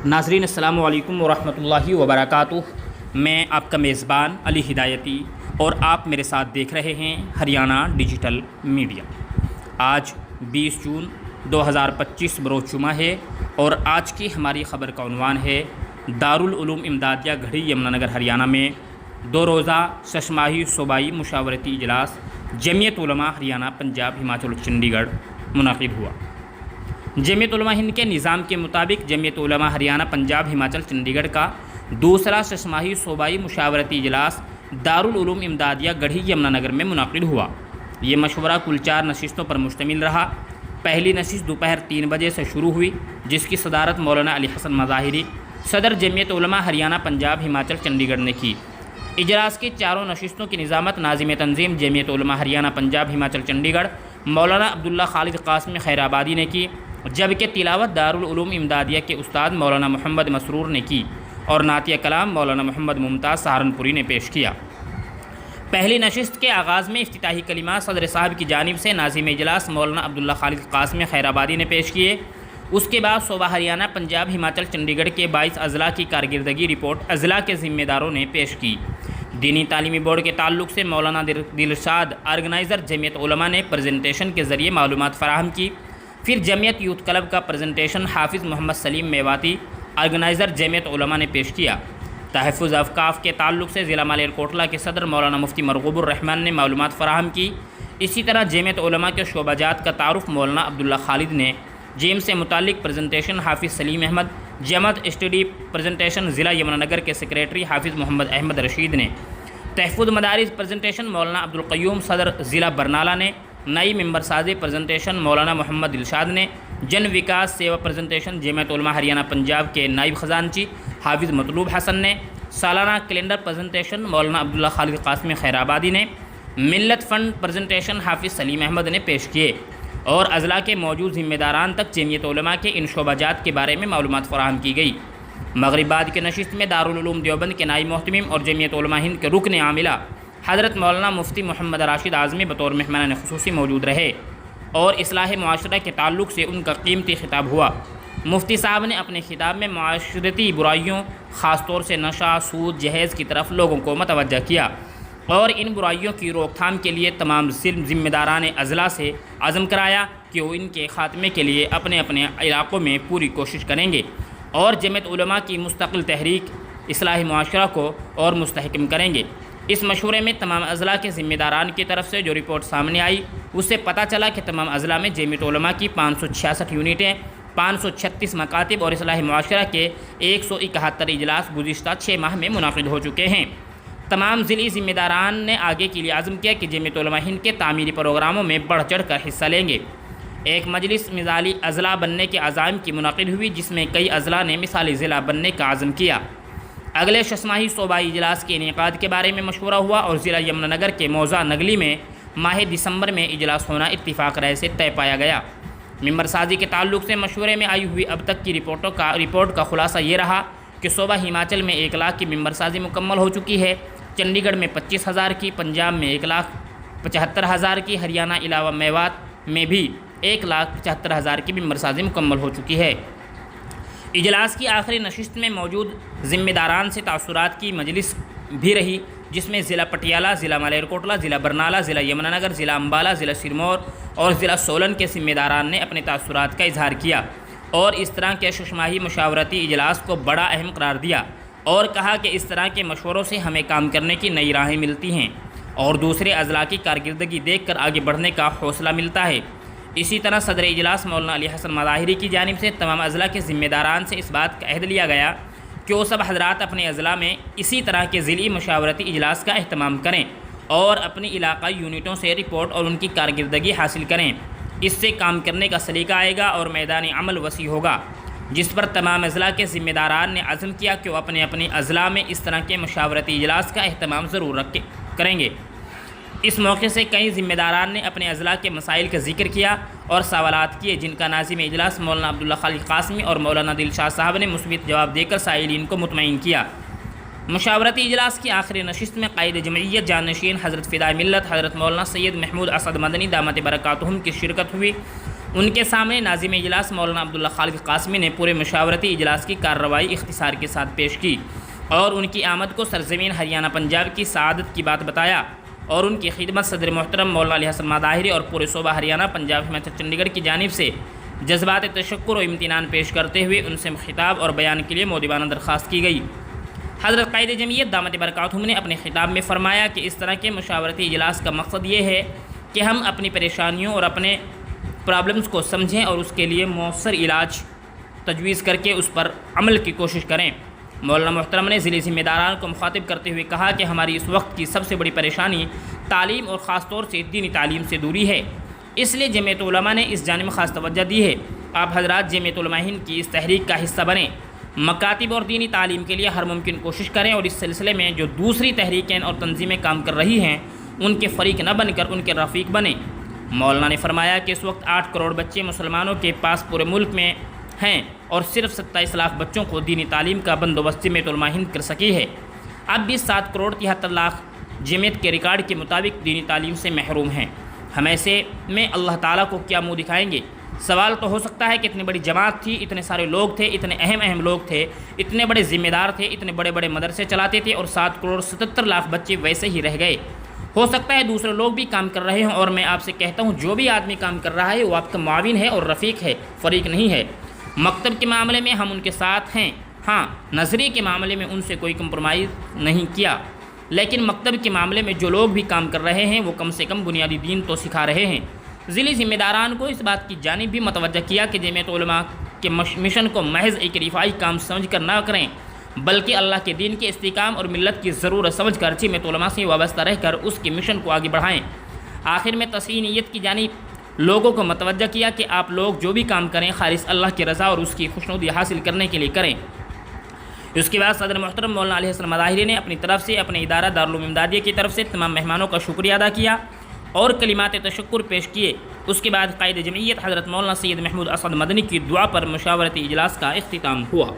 ناظرین السلام علیکم ورحمۃ اللہ وبرکاتہ۔ میں آپ کا میزبان علی ہدایتی اور آپ میرے ساتھ دیکھ رہے ہیں ہریانہ ڈیجیٹل میڈیا۔ آج 20 جون 2025 بروز جمعہ ہے اور آج کی ہماری خبر کا عنوان ہے دارالعلوم امدادیہ گڑھی یمنا نگر ہریانہ میں 2 روزہ 6 ماہی صوبائی مشاورتی اجلاس جمعیت علماء ہریانہ پنجاب ہماچل چنڈی گڑھ منعقد ہوا۔ جمعیت علماء ہند کے نظام کے مطابق جمعیت علماء ہریانہ پنجاب ہماچل چنڈی گڑھ کا دوسرا 6 ماہی صوبائی مشاورتی اجلاس دارالعلوم امدادیہ گڑھی یمنا نگر میں منعقد ہوا۔ یہ مشورہ کل 4 نشستوں پر مشتمل رہا۔ پہلی نشست دوپہر 3 بجے سے شروع ہوئی، جس کی صدارت مولانا علی حسن مظاہری صدر جمعیت علماء ہریانہ پنجاب ہماچل چنڈی گڑھ نے کی۔ اجلاس کی 4 نشستوں کی نظامت ناظم تنظیم جمعیت علماء ہریانہ پنجاب ہماچل چنڈی گڑھ مولانا عبداللہ خالد قاسمی خیر آبادی نے کی، جبکہ تلاوت دارالعلوم امدادیہ کے استاد مولانا محمد مسرور نے کی اور نعتیہ کلام مولانا محمد ممتاز سہارنپوری نے پیش کیا۔ پہلی نشست کے آغاز میں افتتاحی کلمات صدر صاحب کی جانب سے ناظم اجلاس مولانا عبداللہ خالد قاسمی خیر آبادی نے پیش کیے۔ اس کے بعد صوبہ ہریانہ پنجاب ہماچل چنڈی گڑھ کے 22 اضلاع کی کارکردگی رپورٹ اضلاع کے ذمہ داروں نے پیش کی۔ دینی تعلیمی بورڈ کے تعلق سے مولانا دلشاد آرگنائزر جمعیت علماء نے پریزنٹیشن کے ذریعے معلومات فراہم کی۔ پھر جمعیت یوتھ کلب کا پریزنٹیشن حافظ محمد سلیم میواتی آرگنائزر جمعیت علماء نے پیش کیا۔ تحفظ اوقاف کے تعلق سے ضلع مالیرکوٹلا کے صدر مولانا مفتی مرغوب الرحمن نے معلومات فراہم کی۔ اسی طرح جمعیت علماء کے شعبہ جات کا تعارف مولانا عبداللہ خالد نے۔ جیم سے متعلق پریزنٹیشن حافظ سلیم احمد، جماعت اسٹڈی پریزنٹیشن ضلع یمنا نگر کے سیکریٹری حافظ محمد احمد رشید نے۔ تحفظ مدارس پریزنٹیشن مولانا عبدالقیوم صدر ضلع برنالہ نے۔ نئی ممبر سازی پریزنٹیشن مولانا محمد دلشاد نے۔ جن وکاس سیوا پریزنٹیشن جمعیت علماء ہریانہ پنجاب کے نائب خزانچی حافظ مطلوب حسن نے۔ سالانہ کیلنڈر پریزنٹیشن مولانا عبداللہ خالد قاسمی خیر آبادی نے۔ ملت فنڈ پریزنٹیشن حافظ سلیم احمد نے پیش کیے اور اضلاع کے موجود ذمہ داران تک جمعیت علماء کے ان شعبہ جات کے بارے میں معلومات فراہم کی گئی۔ مغرب بعد کے نشست میں دارالعلوم دیوبند کے نائب محتمم اور جمعیت علماء ہند کے رکن عاملہ حضرت مولانا مفتی محمد راشد اعظمی بطور مہمان خصوصی موجود رہے اور اصلاح معاشرہ کے تعلق سے ان کا قیمتی خطاب ہوا۔ مفتی صاحب نے اپنے خطاب میں معاشرتی برائیوں خاص طور سے نشہ، سود، جہیز کی طرف لوگوں کو متوجہ کیا اور ان برائیوں کی روک تھام کے لیے تمام ذمہ داران اضلاع سے عزم کرایا کہ وہ ان کے خاتمے کے لیے اپنے اپنے علاقوں میں پوری کوشش کریں گے اور جمعیت علماء کی مستقل تحریک اصلاح معاشرہ کو اور مستحکم کریں گے۔ اس مشورے میں تمام اضلاع کے ذمہ داران کی طرف سے جو رپورٹ سامنے آئی، اس سے پتہ چلا کہ تمام اضلاع میں جمعیت علماء کی 566 یونٹیں، 536 مکاتب اور اصلاح معاشرہ کے 171 اجلاس گزشتہ 6 ماہ میں منعقد ہو چکے ہیں۔ تمام ضلعی ذمہ داران نے آگے کے لیے عزم کیا کہ جمعیت علماء ہند کے تعمیری پروگراموں میں بڑھ چڑھ کر حصہ لیں گے۔ ایک مجلس مثالی اضلاع بننے کے عزائم کی منعقد ہوئی، جس میں کئی اضلاع نے مثالی ضلع بننے کا عزم کیا۔ اگلے 6 ماہی صوبائی اجلاس کے انعقاد کے بارے میں مشورہ ہوا اور ضلع یمنا نگر کے موضع نگلی میں ماہ دسمبر میں اجلاس ہونا اتفاق رائے سے طے پایا گیا۔ ممبر سازی کے تعلق سے مشورے میں آئی ہوئی اب تک کی رپورٹ کا خلاصہ یہ رہا کہ صوبہ ہماچل میں 1 لاکھ کی ممبر سازی مکمل ہو چکی ہے، چنڈی گڑھ میں 25,000 کی، پنجاب میں 1,75,000 کی، ہریانہ علاوہ میوات میں بھی 1,75,000 کی ممبر سازی مکمل ہو چکی ہے۔ اجلاس کی آخری نشست میں موجود ذمہ داران سے تاثرات کی مجلس بھی رہی، جس میں ضلع پٹیالہ، ضلع مالیرکوٹلا، ضلع برنالہ، ضلع یمنا نگر، ضلع امبالہ، ضلع سرمور اور ضلع سولن کے ذمہ داران نے اپنے تاثرات کا اظہار کیا اور اس طرح کے 6 ماہی مشاورتی اجلاس کو بڑا اہم قرار دیا اور کہا کہ اس طرح کے مشوروں سے ہمیں کام کرنے کی نئی راہیں ملتی ہیں اور دوسرے اضلاع کی کارکردگی دیکھ کر آگے بڑھنے کا حوصلہ ملتا ہے۔ اسی طرح صدر اجلاس مولانا علی حسن مظاہری کی جانب سے تمام اضلاع کے ذمہ داران سے اس بات کا عہد لیا گیا کہ وہ سب حضرات اپنے اضلاع میں اسی طرح کے ضلعی مشاورتی اجلاس کا اہتمام کریں اور اپنی علاقائی یونٹوں سے رپورٹ اور ان کی کارکردگی حاصل کریں۔ اس سے کام کرنے کا سلیقہ آئے گا اور میدان عمل وسیع ہوگا، جس پر تمام اضلاع کے ذمہ داران نے عزم کیا کہ وہ اپنے اپنے اضلاع میں اس طرح کے مشاورتی اجلاس کا اہتمام ضرور کریں گے۔ اس موقع سے کئی ذمہ داران نے اپنے اضلاع کے مسائل کا ذکر کیا اور سوالات کیے، جن کا ناظم اجلاس مولانا عبداللہ خالد قاسمی اور مولانا دلشاد صاحب نے مثبت جواب دے کر سائلین کو مطمئن کیا۔ مشاورتی اجلاس کی آخری نشست میں قائد جمعیت جانشین حضرت فدائے ملت حضرت مولانا سید محمود اسد مدنی دامت برکاتہم کی شرکت ہوئی ان کے سامنے ناظم اجلاس مولانا عبداللہ خالق قاسمی نے پورے مشاورتی اجلاس کی کارروائی اختصار کے ساتھ پیش کی اور ان کی آمد کو سرزمین ہریانہ پنجاب کی سعادت کی بات بتایا اور ان کی خدمت صدر محترم مولانا علی حسن مظاہری اور پورے صوبہ ہریانہ پنجاب ہماچل چنڈی گڑھ کی جانب سے جذبات تشکر و امتنان پیش کرتے ہوئے ان سے خطاب اور بیان کے لیے مؤدبانہ درخواست کی گئی۔ حضرت قائد جمعیت دامت برکاتہم نے اپنے خطاب میں فرمایا کہ اس طرح کے مشاورتی اجلاس کا مقصد یہ ہے کہ ہم اپنی پریشانیوں اور اپنے پرابلمز کو سمجھیں اور اس کے لیے مؤثر علاج تجویز کر کے اس پر عمل کی کوشش کریں۔ مولانا محترم نے ضلعی ذمہ داران کو مخاطب کرتے ہوئے کہا کہ ہماری اس وقت کی سب سے بڑی پریشانی تعلیم اور خاص طور سے دینی تعلیم سے دوری ہے، اس لیے جمعیت علماء نے اس جانب خاص توجہ دی ہے۔ آپ حضرات جمعیت علماء ہند کی اس تحریک کا حصہ بنیں، مکاتب اور دینی تعلیم کے لیے ہر ممکن کوشش کریں اور اس سلسلے میں جو دوسری تحریکیں اور تنظیمیں کام کر رہی ہیں ان کے فریق نہ بن کر ان کے رفیق بنیں۔ مولانا نے فرمایا کہ اس وقت 8 کروڑ بچے مسلمانوں کے پاس پورے ملک میں ہیں اور صرف 27 لاکھ بچوں کو دینی تعلیم کا بندوبست جمعیت علماء ہند کر سکی ہے۔ اب بھی 7 کروڑ 73 لاکھ جمعیت کے ریکارڈ کے مطابق دینی تعلیم سے محروم ہیں۔ ہم ایسے میں اللہ تعالیٰ کو کیا منہ دکھائیں گے؟ سوال تو ہو سکتا ہے کہ اتنی بڑی جماعت تھی، اتنے سارے لوگ تھے، اتنے اہم لوگ تھے، اتنے بڑے ذمہ دار تھے، اتنے بڑے مدرسے چلاتے تھے اور 7 کروڑ 77 لاکھ بچے ویسے ہی رہ گئے۔ ہو سکتا ہے دوسرے لوگ بھی کام کر رہے ہوں اور میں آپ سے کہتا ہوں جو بھی آدمی کام کر رہا ہے وہ آپ کا معاون ہے اور رفیق ہے، فریق نہیں ہے۔ مکتب کے معاملے میں ہم ان کے ساتھ ہیں، ہاں نظریے کے معاملے میں ان سے کوئی کمپرومائز نہیں کیا، لیکن مکتب کے معاملے میں جو لوگ بھی کام کر رہے ہیں وہ کم سے کم بنیادی دین تو سکھا رہے ہیں۔ ضلعی ذمہ داران کو اس بات کی جانب بھی متوجہ کیا کہ جمعیت علماء کے مشن کو محض ایک رفاعی کام سمجھ کر نہ کریں بلکہ اللہ کے دین کے استحکام اور ملت کی ضرورت سمجھ کر جمعیت علماء سے وابستہ رہ کر اس کے مشن کو آگے بڑھائیں۔ آخر میں تصحیح نیت کی جانب لوگوں کو متوجہ کیا کہ آپ لوگ جو بھی کام کریں خالص اللہ کی رضا اور اس کی خوشنودی حاصل کرنے کے لیے کریں۔ اس کے بعد صدر محترم مولانا علی حسن مظاہری نے اپنی طرف سے اپنے ادارہ دارالعلوم امدادیہ کی طرف سے تمام مہمانوں کا شکریہ ادا کیا اور کلمات تشکر پیش کیے۔ اس کے بعد قائد جمعیت حضرت مولانا سید محمود اسد مدنی کی دعا پر مشاورتی اجلاس کا اختتام ہوا۔